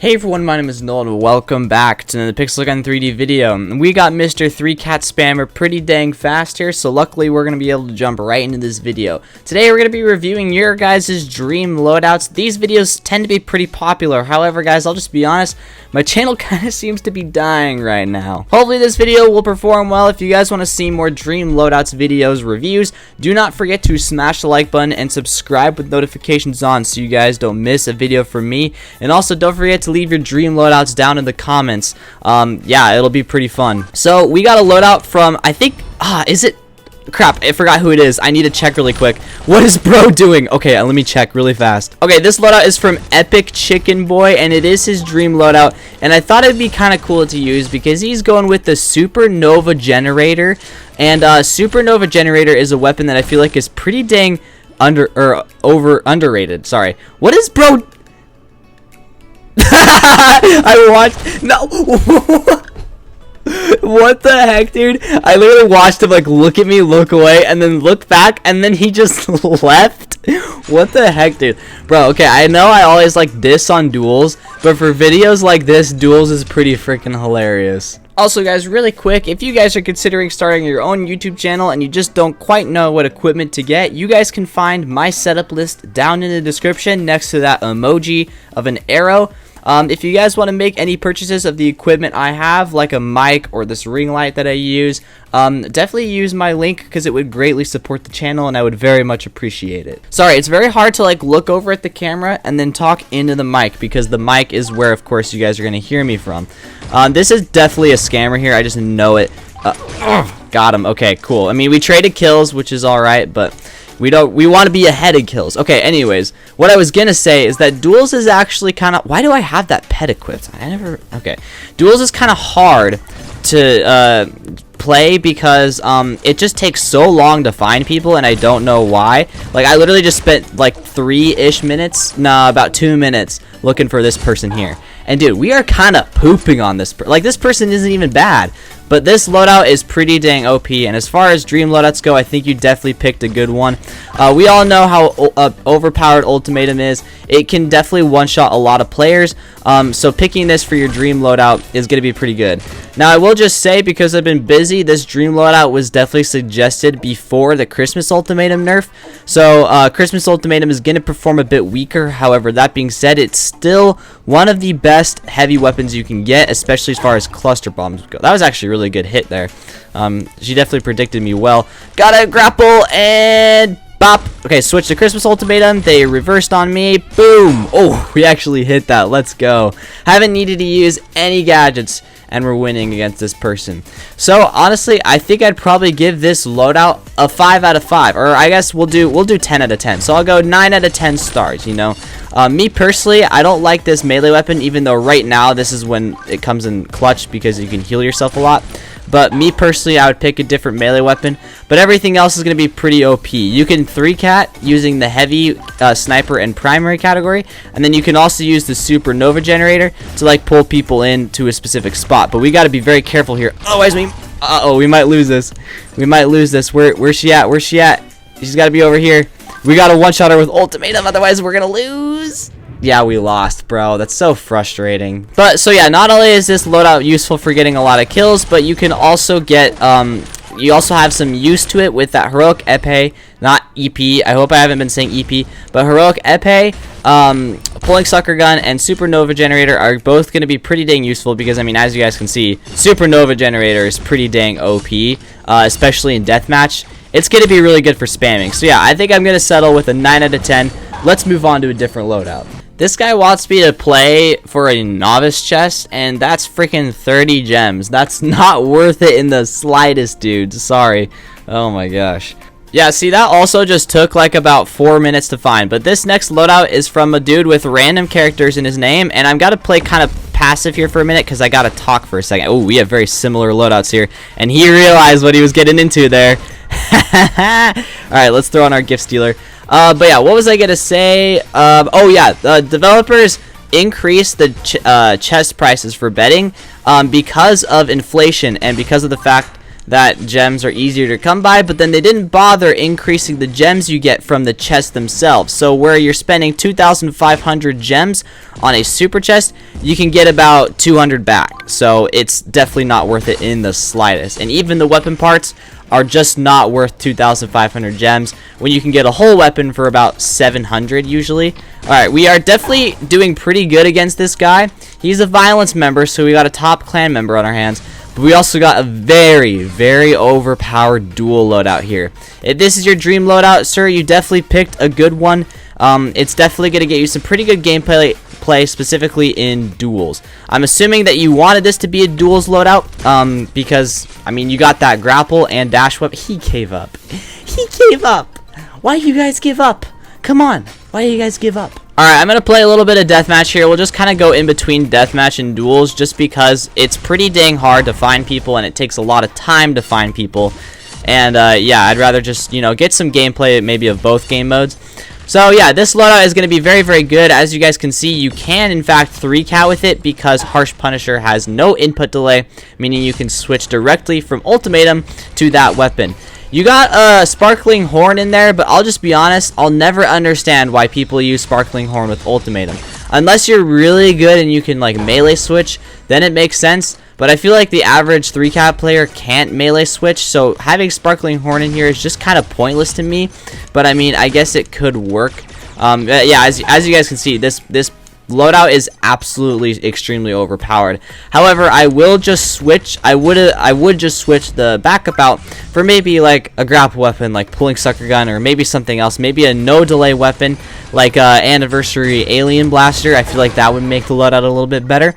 Hey everyone, my name is Noel and welcome back to the Pixel Gun 3D video. We got Mr. 3-Cat Spammer pretty dang fast here, so luckily we're going to be able to jump right into this video. Today we're going to be reviewing your guys' dream loadouts. These videos tend to be pretty popular, however guys, I'll just be honest, my channel kind of seems to be dying right now. Hopefully this video will perform well. If you guys want to see more dream loadouts videos, reviews, do not forget to smash the like button and subscribe with notifications on so you guys don't miss a video from me. And also don't forget to leave your dream loadouts down in the comments. Yeah, it'll be pretty fun. So we got a loadout from, I think, is it? Crap, I forgot who it is. I need to check really quick. What is bro doing? Okay, let me check really fast. Okay, this loadout is from Epic Chicken Boy, and it is his dream loadout. And I thought it'd be kind of cool to use because he's going with the Supernova Generator. And Supernova Generator is a weapon that I feel like is pretty dang underrated. Sorry. What is bro? I watched. No. What the heck, dude? I literally watched him like look at me, look away, and then look back, and then he just left. What the heck, dude? Bro, okay, I know I always like diss on duels, but for videos like this, duels is pretty freaking hilarious. Also guys, really quick, if you guys are considering starting your own YouTube channel and you just don't quite know what equipment to get, you guys can find my setup list down in the description next to that emoji of an arrow. If you guys want to make any purchases of the equipment I have, like a mic or this ring light that I use, definitely use my link because it would greatly support the channel and I would very much appreciate it. Sorry, it's very hard to like look over at the camera and then talk into the mic because the mic is where, of course, you guys are going to hear me from. This is definitely a scammer here. I just know it. Got him. Okay, cool. I mean, we traded kills, which is alright, but we want to be ahead of kills. Okay, anyways, what I was gonna say is that duels is actually kind of, why do I have that pet equipped? Okay, duels is kind of hard to play because it just takes so long to find people and I don't know why. Like I literally just spent like 3-ish minutes, about 2 minutes looking for this person here. And dude, we are kind of pooping on this. Like this person isn't even bad. But this loadout is pretty dang OP, and as far as dream loadouts go, I think you definitely picked a good one. We all know how overpowered Ultimatum is. It can definitely one-shot a lot of players, so picking this for your dream loadout is going to be pretty good. Now, I will just say, because I've been busy, this dream loadout was definitely suggested before the Christmas Ultimatum nerf. So, Christmas Ultimatum is going to perform a bit weaker. However, that being said, it's still one of the best heavy weapons you can get, especially as far as cluster bombs go. That was actually really good hit there. She definitely predicted me well. Gotta grapple and bop. Okay, switch to Christmas Ultimatum. They reversed on me. Boom. Oh, we actually hit that. Let's go. Haven't needed to use any gadgets and we're winning against this person. So honestly, I think I'd probably give this loadout a 5 out of 5, or I guess we'll do 10 out of 10. So I'll go 9 out of 10 stars, you know. Me personally, I don't like this melee weapon, even though right now this is when it comes in clutch because you can heal yourself a lot. But me personally, I would pick a different melee weapon. But everything else is going to be pretty OP. You can 3-cat using the heavy, sniper, and primary category. And then you can also use the Supernova Generator to like pull people into a specific spot. But we got to be very careful here. Otherwise, we might lose this. We might lose this. Where's she at? Where's she at? She's got to be over here. We got to one-shot her with Ultimatum. Otherwise, we're going to lose. Yeah, we lost, bro. That's so frustrating. But, so yeah, not only is this loadout useful for getting a lot of kills, but you can also get, you also have some use to it with that Heroic Epee, not EP. I hope I haven't been saying EP, but Heroic Epee, Pulling Sucker Gun, and Supernova Generator are both going to be pretty dang useful because, I mean, as you guys can see, Supernova Generator is pretty dang OP, especially in Deathmatch. It's going to be really good for spamming. So yeah, I think I'm going to settle with a 9 out of 10. Let's move on to a different loadout. This guy wants me to play for a novice chest, and that's freaking 30 gems. That's not worth it in the slightest, dude. Sorry. Oh my gosh. Yeah, see, that also just took like about 4 minutes to find. But this next loadout is from a dude with random characters in his name, and I've got to play kind of passive here for a minute because I got to talk for a second. Oh, we have very similar loadouts here, and he realized what he was getting into there. Alright, let's throw on our gift stealer. But yeah, what was I gonna say? Oh yeah, the developers increased the chest prices for betting because of inflation and because of the fact that gems are easier to come by, but then they didn't bother increasing the gems you get from the chests themselves. So where you're spending 2,500 gems on a super chest, you can get about 200 back. So it's definitely not worth it in the slightest. And even the weapon parts are just not worth 2,500 gems when you can get a whole weapon for about 700 usually. Alright, we are definitely doing pretty good against this guy. He's a violence member, so we got a top clan member on our hands. But we also got a very, very overpowered dual loadout here. If this is your dream loadout, sir, you definitely picked a good one. It's definitely going to get you some pretty good gameplay specifically in duels. I'm assuming that you wanted this to be a duels loadout because, I mean, you got that grapple and dash whip. He gave up. He gave up. Why do you guys give up? Come on. Why do you guys give up? Alright, I'm going to play a little bit of deathmatch here. We'll just kind of go in between deathmatch and duels just because it's pretty dang hard to find people and it takes a lot of time to find people. And yeah, I'd rather just, you know, get some gameplay maybe of both game modes. So yeah, this loadout is going to be very, very good. As you guys can see, you can in fact 3-cat with it because Harsh Punisher has no input delay, meaning you can switch directly from ultimatum to that weapon. You got a Sparkling Horn in there, but I'll just be honest, I'll never understand why people use Sparkling Horn with ultimatum. Unless you're really good and you can like melee switch, then it makes sense. But I feel like the average 3-cat player can't melee switch, so having Sparkling Horn in here is just kind of pointless to me. But I mean, I guess it could work. Yeah, as you guys can see, this loadout is absolutely extremely overpowered. However, I will just switch. I would just switch the backup out for maybe like a grapple weapon, like pulling sucker gun, or maybe something else. Maybe a no delay weapon, like Anniversary Alien Blaster. I feel like that would make the loadout a little bit better.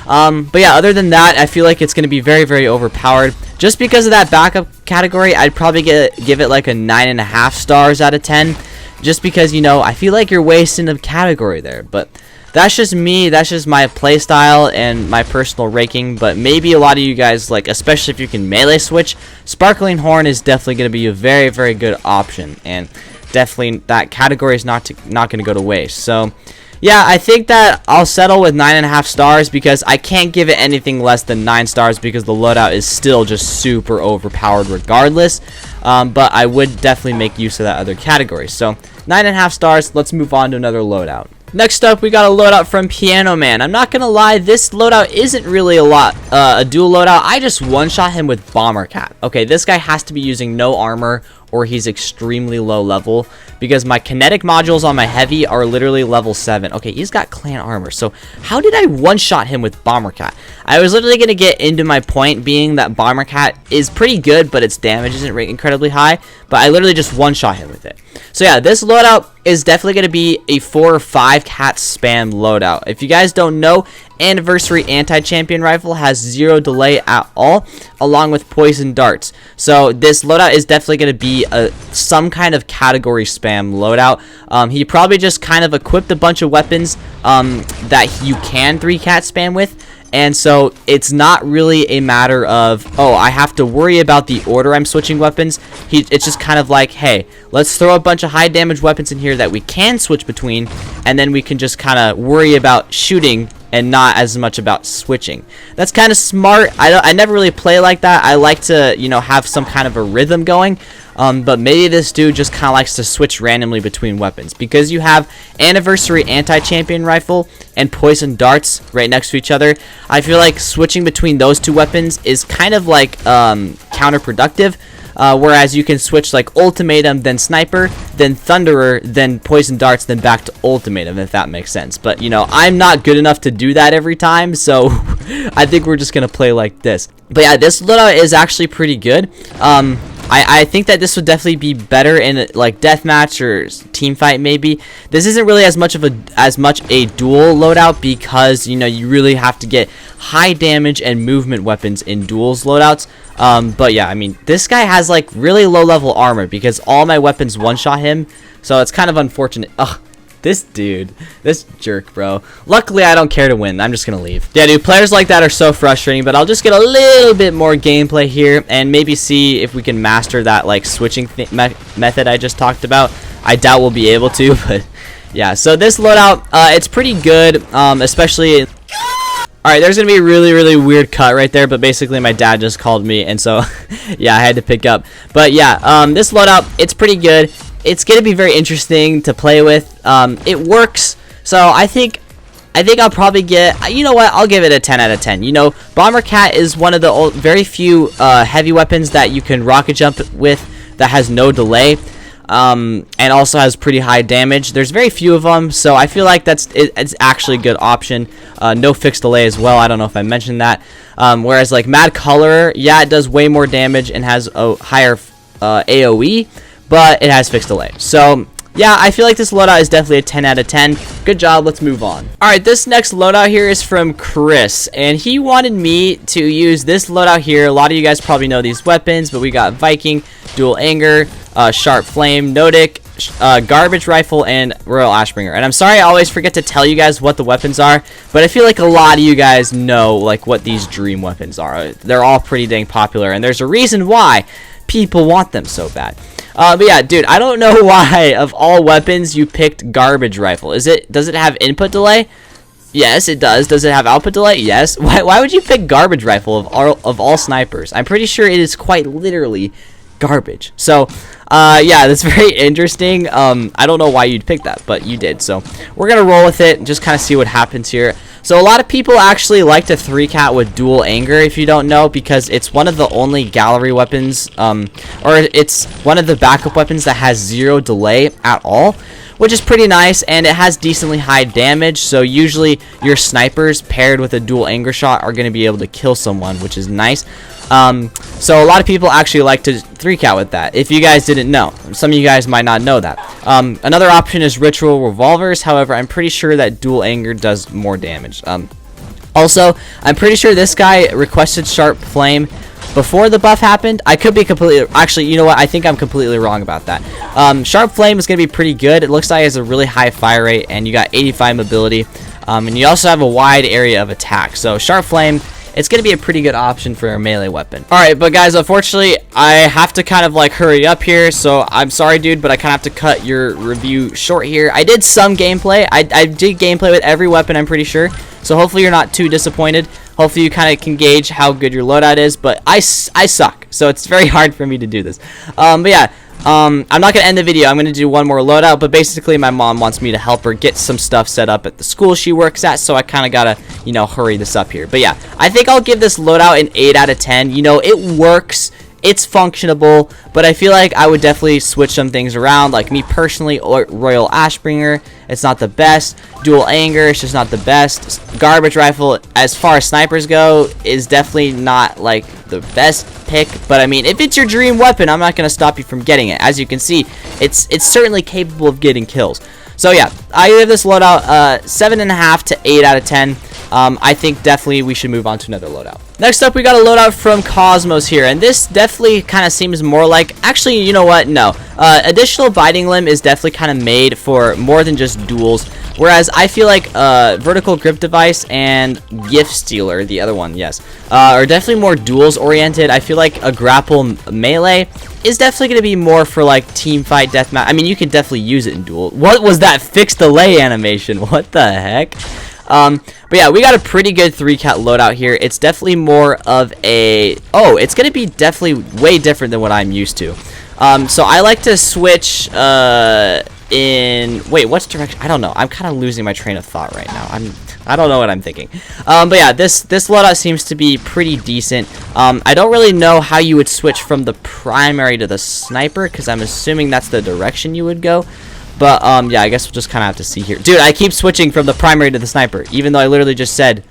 But yeah, other than that, I feel like it's going to be very, very overpowered. Just because of that backup category, I'd probably give it like a 9.5 stars out of 10. Just because, you know, I feel like you're wasting a category there. But that's just me. That's just my play style and my personal ranking. But maybe a lot of you guys, like, especially if you can melee switch, Sparkling Horn is definitely going to be a very, very good option. And definitely that category is not going to go to waste. So yeah, I think that I'll settle with 9.5 stars because I can't give it anything less than 9 stars because the loadout is still just super overpowered regardless. But I would definitely make use of that other category. So 9.5 stars. Let's move on to another loadout. Next up, we got a loadout from Piano Man. I'm not gonna lie, this loadout isn't really a dual loadout. I just one-shot him with Bomber Cat. Okay, this guy has to be using no armor or he's extremely low level because my kinetic modules on my heavy are literally level 7. Okay, he's got clan armor. So how did I one-shot him with Bomber Cat? I was literally gonna get into my point being that Bomber Cat is pretty good, but its damage isn't incredibly high. But I literally just one-shot him with it. So yeah, this loadout is definitely going to be a 4 or 5 cat spam loadout. If you guys don't know, Anniversary Anti-Champion Rifle has 0 delay at all, along with Poison Darts. So this loadout is definitely going to be some kind of category spam loadout. He probably just kind of equipped a bunch of weapons that you can 3-cat spam with. And so it's not really a matter of, oh, I have to worry about the order I'm switching weapons. It's just kind of like, hey, let's throw a bunch of high damage weapons in here that we can switch between, and then we can just kind of worry about shooting and not as much about switching. That's kind of smart. I never really play like that. I like to, you know, have some kind of a rhythm going. But maybe this dude just kind of likes to switch randomly between weapons. Because you have Anniversary Anti-Champion Rifle and Poison Darts right next to each other, I feel like switching between those two weapons is kind of like counterproductive. Whereas you can switch like Ultimatum, then Sniper, then Thunderer, then Poison Darts, then back to Ultimatum, if that makes sense. But, you know, I'm not good enough to do that every time, so I think we're just going to play like this. But yeah, this loadout is actually pretty good. I think that this would definitely be better in like deathmatch or team fight maybe. This isn't really as much a dual loadout because, you know, you really have to get high damage and movement weapons in duels loadouts. But yeah, I mean, this guy has like really low level armor because all my weapons one-shot him. So it's kind of unfortunate. Ugh. This dude, this jerk, bro. Luckily, I don't care to win. I'm just going to leave. Yeah, dude, players like that are so frustrating, but I'll just get a little bit more gameplay here and maybe see if we can master that, like, switching method I just talked about. I doubt we'll be able to, but yeah. So this loadout, it's pretty good, especially... Alright, there's going to be a really, really weird cut right there, but basically my dad just called me, and so, yeah, I had to pick up. But, yeah, this loadout, it's pretty good. It's going to be very interesting to play with. It works, so I think I'll probably get, you know what, I'll give it a 10 out of 10. You know, Bomber Cat is one of the very few heavy weapons that you can rocket jump with that has no delay. And also has pretty high damage. There's very few of them, so I feel like it's actually a good option. No fixed delay as well. I don't know if I mentioned that. Whereas like Mad Color, yeah, it does way more damage and has a higher AoE, but it has fixed delay. So yeah, I feel like this loadout is definitely a 10 out of 10. Good job, let's move on. Alright, this next loadout here is from Chris, and he wanted me to use this loadout here. A lot of you guys probably know these weapons, but we got Viking, Dual Anger, Sharp Flame, Nodic, Garbage Rifle, and Royal Ashbringer. And I'm sorry I always forget to tell you guys what the weapons are, but I feel like a lot of you guys know like what these dream weapons are. They're all pretty dang popular, and there's a reason why people want them so bad. But yeah, dude, I don't know why of all weapons you picked Garbage Rifle. Does it have input delay? Yes, it does. Does it have output delay? Yes. Why would you pick Garbage Rifle of all snipers? I'm pretty sure it is quite literally garbage. So, yeah, that's very interesting. I don't know why you'd pick that, but you did. So, we're going to roll with it and just kind of see what happens here. So, a lot of people actually like to 3-cat with Dual Anger, if you don't know, because it's one of the only gallery weapons, or it's one of the backup weapons that has 0 delay at all, which is pretty nice, and it has decently high damage, so usually your snipers paired with a Dual Anger shot are going to be able to kill someone, which is nice. So a lot of people actually like to 3-cat with that, if you guys didn't know. Some of you guys might not know that. Another option is Ritual Revolvers, however, I'm pretty sure that Dual Anger does more damage. Also, I'm pretty sure this guy requested Sharp Flame before the buff happened. I could be completely, actually, you know what, I think I'm completely wrong about that. Sharp Flame is going to be pretty good. It looks like it has a really high fire rate, and you got 85 mobility, and you also have a wide area of attack. So Sharp Flame, it's going to be a pretty good option for a melee weapon. Alright, but guys, unfortunately, I have to kind of like hurry up here, so I'm sorry, dude, but I kind of have to cut your review short here. I did some gameplay. I did gameplay with every weapon, I'm pretty sure, so hopefully you're not too disappointed. Hopefully you kind of can gauge how good your loadout is, but I suck, so it's very hard for me to do this. But yeah, I'm not going to end the video. I'm going to do one more loadout, but basically my mom wants me to help her get some stuff set up at the school she works at, so I kind of got to, you know, hurry this up here. But yeah, I think I'll give this loadout an 8 out of 10. You know, it works. It's functionable, but I feel like I would definitely switch some things around. Like me personally, Royal Ashbringer, it's not the best. Dual Anger, it's just not the best. Garbage Rifle, as far as snipers go, is definitely not like the best pick. But I mean, if it's your dream weapon, I'm not going to stop you from getting it. As you can see, it's certainly capable of getting kills. So yeah, I give this loadout 7.5 to 8 out of 10. I think definitely we should move on to another loadout. Next up, we got a loadout from Cosmos here, and this definitely kind of seems more like, actually, you know what, no. Additional Biting Limb is definitely kind of made for more than just duels, whereas I feel like Vertical Grip Device and Gift Stealer, the other one, yes, are definitely more duels oriented. I feel like a Grapple Melee is definitely going to be more for like team fight deathmatch. I mean, you can definitely use it in duel. What was that fixed delay animation? What the heck? But yeah, we got a pretty good 3-cat loadout here. It's definitely more of a, it's going to be definitely way different than what I'm used to. So I like to switch, in, wait, what's direction? I don't know. I'm kind of losing my train of thought right now. I don't know what I'm thinking. But yeah, this loadout seems to be pretty decent. I don't really know how you would switch from the primary to the sniper, because I'm assuming that's the direction you would go. But, yeah, I guess we'll just kind of have to see here. Dude, I keep switching from the primary to the sniper, even though I literally just said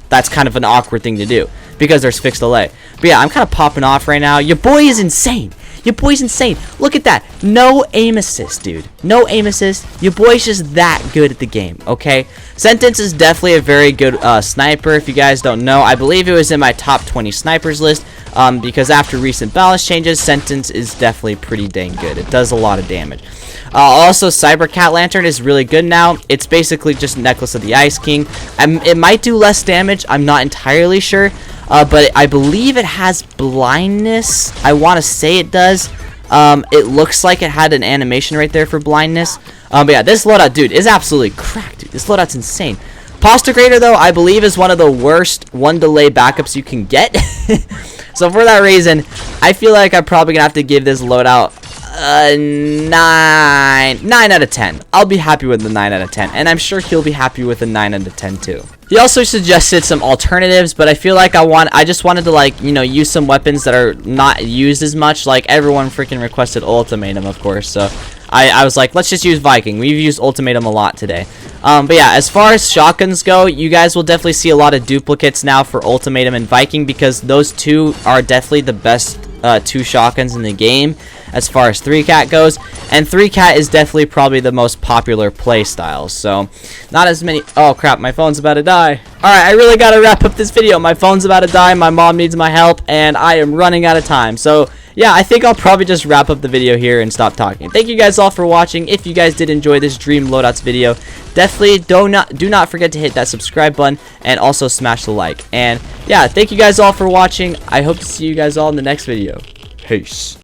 that's kind of an awkward thing to do, because there's fixed delay. But yeah, I'm kind of popping off right now. Your boy is insane. Your boy's insane. Look at that. No aim assist, dude. No aim assist. Your boy's just that good at the game, okay? Sentence is definitely a very good sniper, if you guys don't know. I believe it was in my top 20 snipers list, because after recent balance changes, Sentence is definitely pretty dang good. It does a lot of damage. Also, Cyber Cat Lantern is really good now. It's basically just Necklace of the Ice King. It might do less damage. I'm not entirely sure. But I believe it has blindness. I want to say it does. It looks like it had an animation right there for blindness. But yeah, this loadout, dude, is absolutely cracked, dude. This loadout's insane. Imposter Creator, though, I believe is one of the worst one delay backups you can get. So for that reason, I feel like I'm probably gonna have to give this loadout 9 out of 10. I'll be happy with the 9 out of 10, and I'm sure he'll be happy with the 9 out of 10 too. He also suggested some alternatives, but I feel like I just wanted to, like, you know, use some weapons that are not used as much. Like, everyone freaking requested Ultimatum, of course, so I was like, let's just use Viking. We've used Ultimatum a lot today. But yeah, as far as shotguns go, you guys will definitely see a lot of duplicates now for Ultimatum and Viking, because those two are definitely the best 2 shotguns in the game as far as 3-cat goes, and 3-cat is definitely probably the most popular play style. So not as many. Oh crap, my phone's about to die. Alright, I really gotta wrap up this video. My phone's about to die, my mom needs my help, and I am running out of time. So yeah, I think I'll probably just wrap up the video here and stop talking. Thank you guys all for watching. If you guys did enjoy this Dream Loadouts video, definitely do not forget to hit that subscribe button and also smash the like. And yeah, thank you guys all for watching. I hope to see you guys all in the next video. Peace.